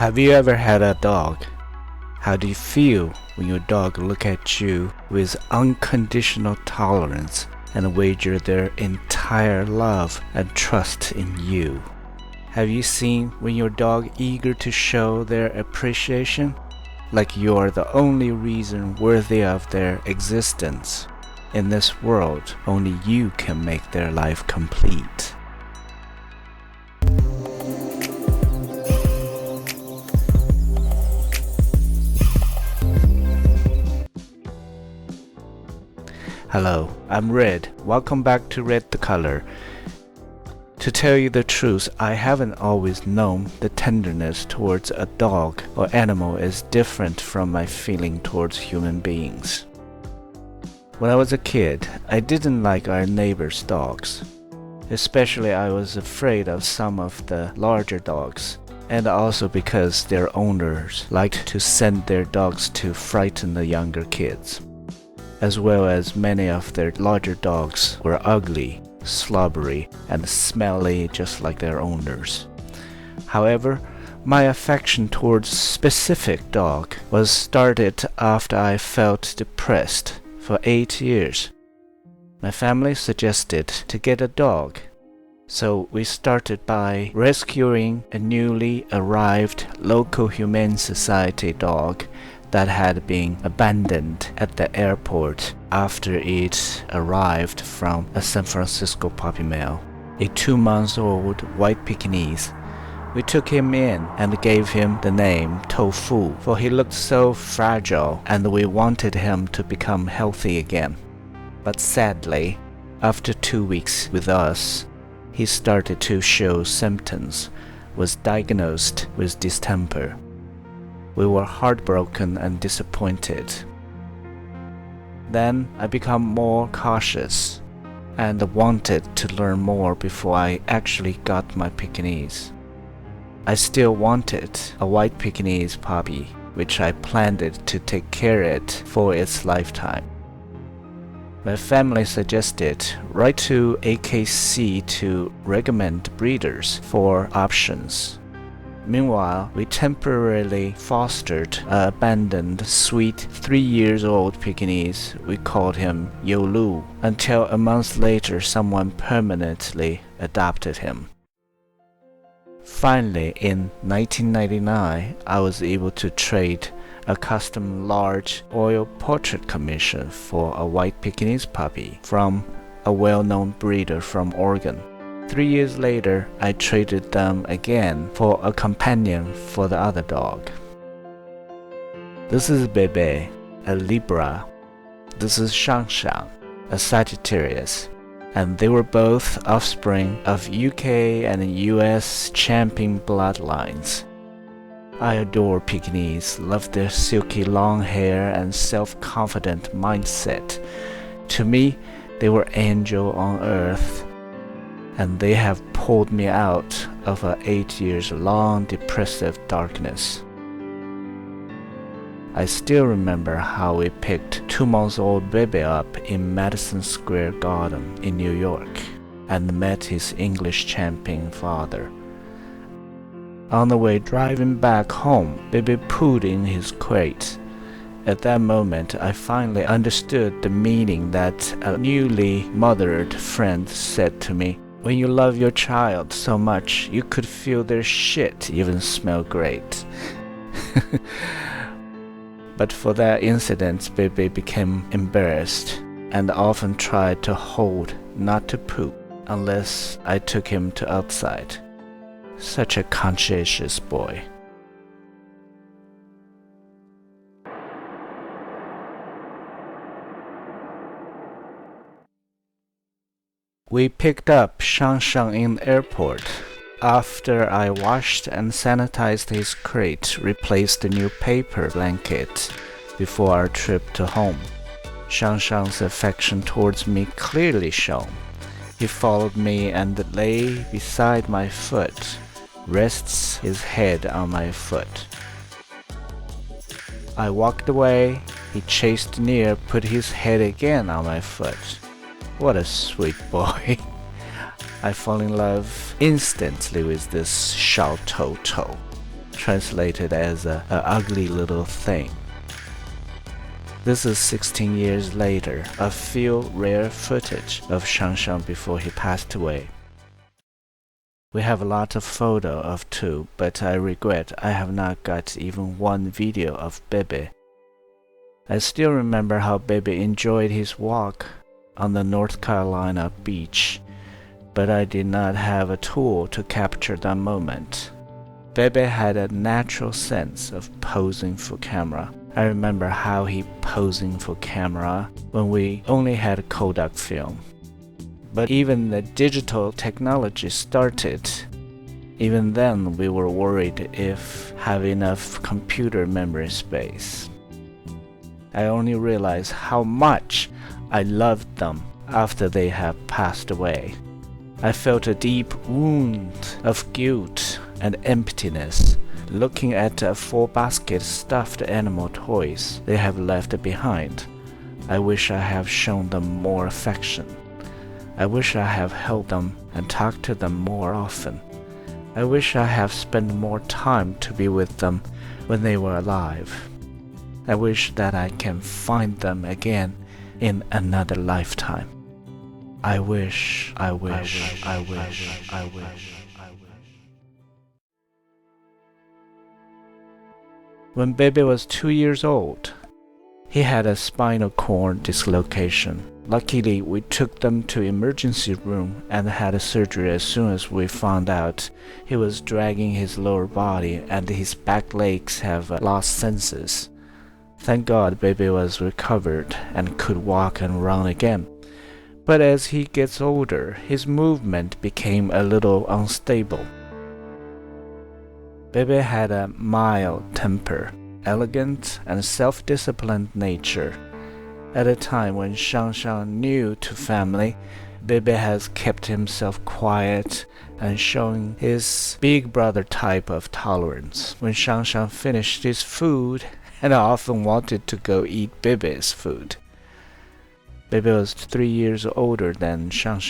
Have you ever had a dog? How do you feel when your dog looks at you with unconditional tolerance and wager their entire love and trust in you? Have you seen when your dog eager to show their appreciation? Like you are the only reason worthy of their existence. In this world, only you can make their life complete. Hello, I'm Red. Welcome back to RedtheColor. To tell you the truth, I haven't always known the tenderness towards a dog or animal is different from my feeling towards human beings. When I was a kid, I didn't like our neighbors' dogs. Especially I was afraid of some of the larger dogs, and also because their owners liked to send their dogs to frighten the younger kids. As well as many of their larger dogs were ugly, slobbery, and smelly just like their owners. However, my affection towards specific dog was started after I felt depressed for 8 years. My family suggested to get a dog, so we started by rescuing a newly arrived local Humane Society dog that had been abandoned at the airport after it arrived from a San Francisco puppy mill, a 2-month-old white Pekingese. We took him in and gave him the name Tofu, for he looked so fragile and we wanted him to become healthy again. But sadly, after 2 weeks with us, he started to show symptoms, was diagnosed with distemper. We were heartbroken and disappointed. Then I became more cautious and wanted to learn more before I actually got my Pekingese. I still wanted a white Pekingese puppy, which I planned to take care of it for its lifetime. My family suggested write to AKC to recommend breeders for options. Meanwhile, we temporarily fostered an abandoned, sweet 3-year-old Pekingese. We called him Yolu, until a month later someone permanently adopted him. Finally, in 1999, I was able to trade a custom large oil portrait commission for a white Pekingese puppy from a well-known breeder from Oregon. 3 years later, I traded them again for a companion for the other dog. This is Bebe, a Libra. This is Shang, a Sagittarius. And they were both offspring of UK and US champion bloodlines. I adore Pekingese, love their silky long hair and self-confident mindset. To me, they were angels on earth. And they have pulled me out of an 8 years long depressive darkness. I still remember how we picked 2-month-old Bebe up in Madison Square Garden in New York and met his English champion father. On the way driving back home, Bebe pooed in his crate. At that moment, I finally understood the meaning that a newly mothered friend said to me. When you love your child so much, you could feel their shit even smell great. But for that incident, Bebe became embarrassed and often tried to hold not to poop unless I took him to outside. Such a conscientious boy. We picked up Shang in the airport. After I washed and sanitized his crate, replaced the new paper blanket before our trip to home. Shang's affection towards me clearly shone. He followed me and lay beside my foot, rests his head on my foot. I walked away. He chased near, put his head again on my foot. What a sweet boy. I fall in love instantly with this Shao Toto. translated as a ugly little thing. This is 16 years later, a few rare footage of Shang before he passed away. We have a lot of photo of two, but I regret I have not got even one video of Baby. I still remember how Baby enjoyed his walk on the North Carolina beach, but I did not have a tool to capture that moment. Baby had a natural sense of posing for camera. I remember how he posing for camera when we only had Kodak film. But even the digital technology started. Even then we were worried if have enough computer memory space. I only realized how much I loved them after they have passed away. I felt a deep wound of guilt and emptiness looking at a full basket stuffed animal toys they have left behind. I wish I have shown them more affection. I wish I have held them and talked to them more often. I wish I have spent more time to be with them when they were alive. I wish that I can find them again in another lifetime. I wish. When Baby was 2 years old, he had a spinal cord dislocation. Luckily, we took them to emergency room and had a surgery as soon as we found out he was dragging his lower body and his back legs have lost senses. Thank God Baby was recovered and could walk and run again. But as he gets older, his movement became a little unstable. Baby had a mild temper, elegant and self-disciplined nature. At a time when Shang new to family, Baby has kept himself quiet and showing his big brother type of tolerance. When Shang finished his food, and I often wanted to go eat Baby's food. Baby was 3 years older than Shang.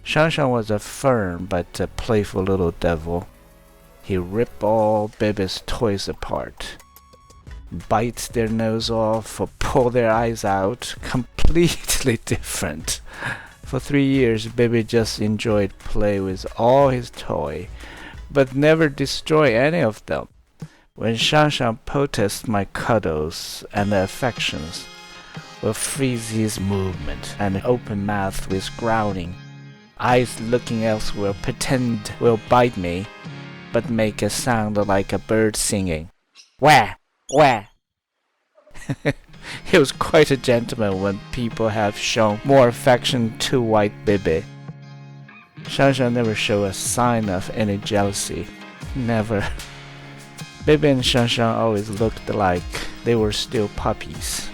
Shang was a firm but a playful little devil. He ripped all Baby's toys apart, bites their nose off or pull their eyes out, completely different. For 3 years, Baby just enjoyed play with all his toy, but never destroy any of them. When Shang protests my cuddles and affections, will freeze his movement and open mouth with growling, eyes looking elsewhere, pretend will bite me, but make a sound like a bird singing. Wah! Wah! He was quite a gentleman when people have shown more affection to white Baby. Shang never showed a sign of any jealousy. Never. Baby and Shang always looked like they were still puppies.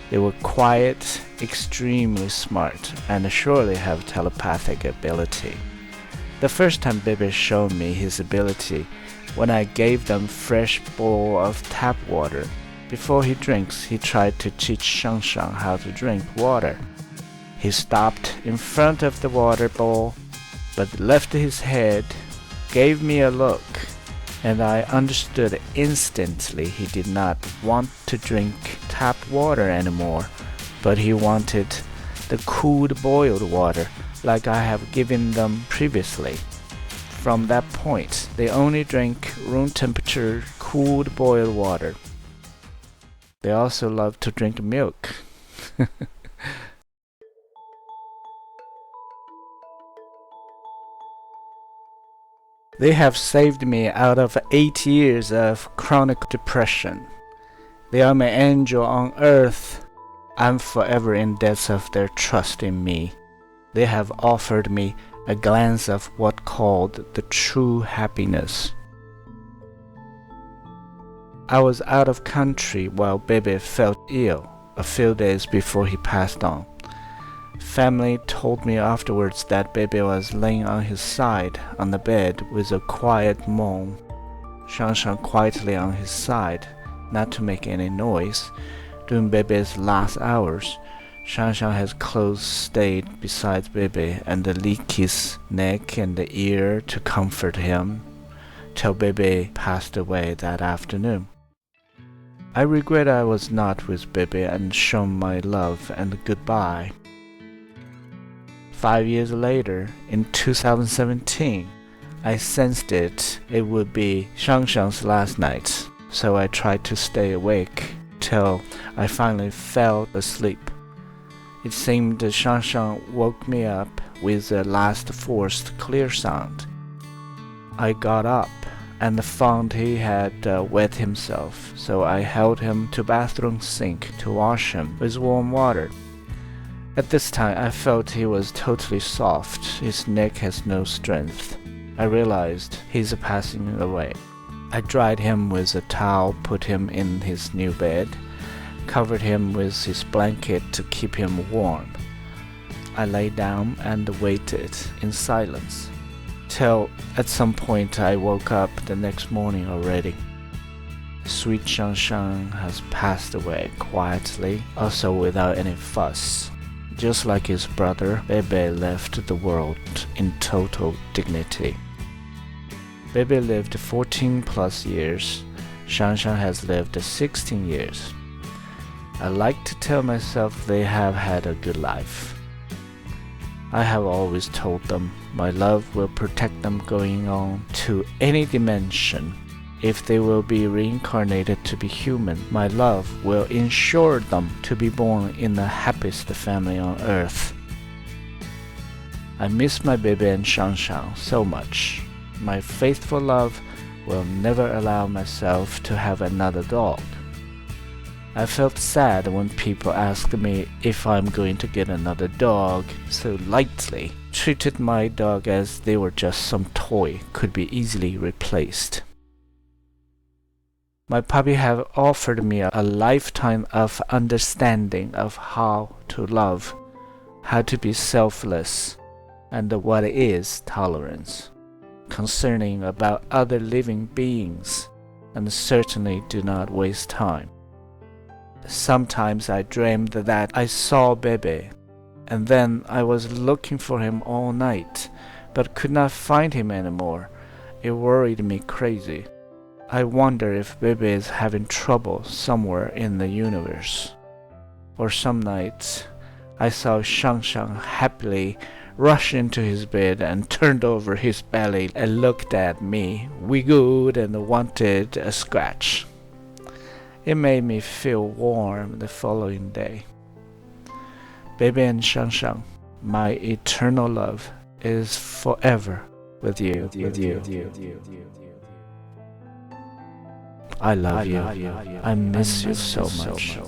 They were quiet, extremely smart, and surely have telepathic ability. The first time Baby showed me his ability, when I gave them fresh bowl of tap water. Before he drinks, he tried to teach Shang how to drink water. He stopped in front of the water bowl, but left his head, gave me a look, and I understood instantly he did not want to drink tap water anymore, but he wanted the cooled boiled water like I have given them previously. From that point, they only drank room temperature cooled boiled water. They also love to drink milk. They have saved me out of 8 years of chronic depression. They are my angel on earth. I'm forever in debt of their trust in me. They have offered me a glance of what called the true happiness. I was out of country while Baby felt ill a few days before he passed on. Family told me afterwards that Baby was laying on his side on the bed with a quiet moan. Shang quietly on his side, not to make any noise. During Baby's last hours, Shang has close stayed beside Baby and licked his neck and ear to comfort him, till Baby passed away that afternoon. I regret I was not with Baby and shown my love and goodbye. 5 years later, in 2017, I sensed it would be Shangshang's last night, so I tried to stay awake till I finally fell asleep. It seemed Shangshang woke me up with the last forced clear sound. I got up and found he had wet himself, so I held him to bathroom sink to wash him with warm water. At this time, I felt he was totally soft. His neck has no strength. I realized he's passing away. I dried him with a towel, put him in his new bed, covered him with his blanket to keep him warm. I lay down and waited in silence, till at some point I woke up the next morning already. Sweet Shangshang has passed away quietly, also without any fuss. Just like his brother, Bebe left the world in total dignity. Bebe lived 14 plus years. Shangshang has lived 16 years. I like to tell myself they have had a good life. I have always told them my love will protect them going on to any dimension. If they will be reincarnated to be human, my love will ensure them to be born in the happiest family on earth. I miss my Baby and Shangshang so much. My faithful love will never allow myself to have another dog. I felt sad when people asked me if I'm going to get another dog so lightly, treated my dog as they were just some toy could be easily replaced. My puppy have offered me a lifetime of understanding of how to love, how to be selfless, and what is tolerance, concerning about other living beings, and certainly do not waste time. Sometimes I dreamed that I saw Bebe, and then I was looking for him all night, but could not find him anymore. It worried me crazy. I wonder if Bebe is having trouble somewhere in the universe. Or some nights, I saw Shangshang happily rush into his bed and turned over his belly and looked at me, wiggled and wanted a scratch. It made me feel warm the following day. Bebe and Shangshang, my eternal love is forever with you. I love you. I miss you so much.